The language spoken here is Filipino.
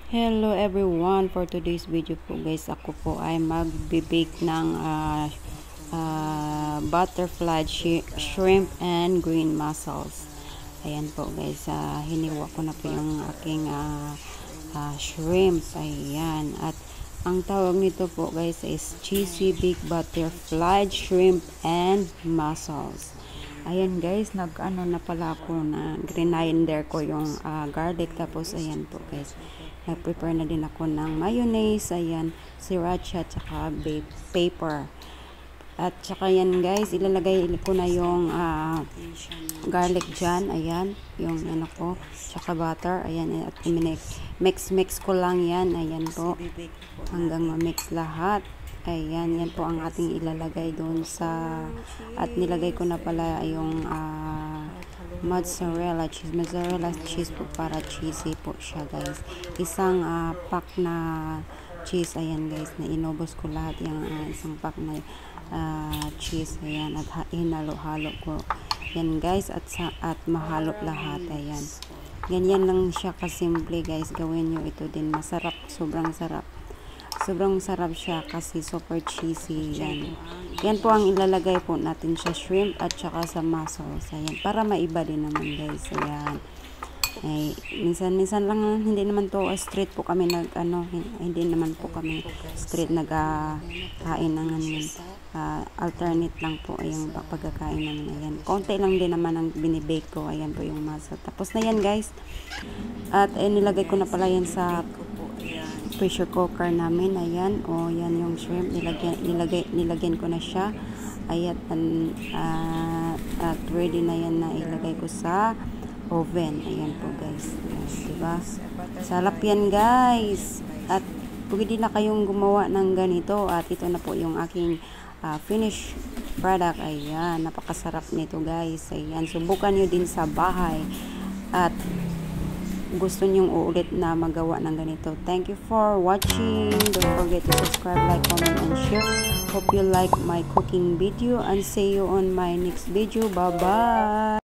Hello everyone, for today's video po guys, ako po ay magbe-bake ng butterfly shrimp and green mussels. Ayan po guys, hiniwa ko na po yung aking shrimp. Ayan, at ang tawag nito po guys is cheesy big butterfly shrimp and mussels. Ayan guys, nag-ano na pala ako, na grinder ko yung garlic. Tapos ayan po guys, nag-prepare na din ako ng mayonnaise, ayan, sriracha, tsaka paper. At tsaka yan guys, ilalagay ko na yung garlic dyan, ayan, yung ano ko, tsaka butter, ayan, at mix ko lang yan, ayan po, hanggang ma-mix lahat. Ayan, yan po ang ating ilalagay doon sa, at nilagay ko na pala yung mozzarella cheese po, para cheesy po siya guys. Isang pack na cheese, ayan guys, na inubos ko lahat yung isang pack na cheese, ayan, at hinalo-halo ko yan guys, at mahalo lahat. Ayan, ganyan lang siya kasimple guys, gawin nyo ito din, masarap, sobrang sarap siya kasi super cheesy. Yan po ang ilalagay po natin sa shrimp at saka sa mussels, ayan, para maiba din naman guys. Ayan, ay minsan lang, hindi naman to straight po kami hindi naman po kami straight nagkain ng alternate lang po yung pagkakain namin. Ayan, konti lang din naman ang binibake ko. Ayan po yung mussels, tapos na yan guys, at nilagay ko na pala yan sa pressure cooker namin. Ayan, yan yung shrimp, nilagyan ko na siya. Ayan, at ready na yan na ilagay ko sa oven. Ayan po guys, diba, sarap yan guys, at pwede na kayong gumawa ng ganito. At ito na po yung aking finished product. Ayan, napakasarap nito guys. Ayan, subukan nyo din sa bahay at gusto nyong uulit na magawa ng ganito. Thank you for watching. Don't forget to subscribe, like, comment, and share. Hope you like my cooking video, and see you on my next video. Bye bye.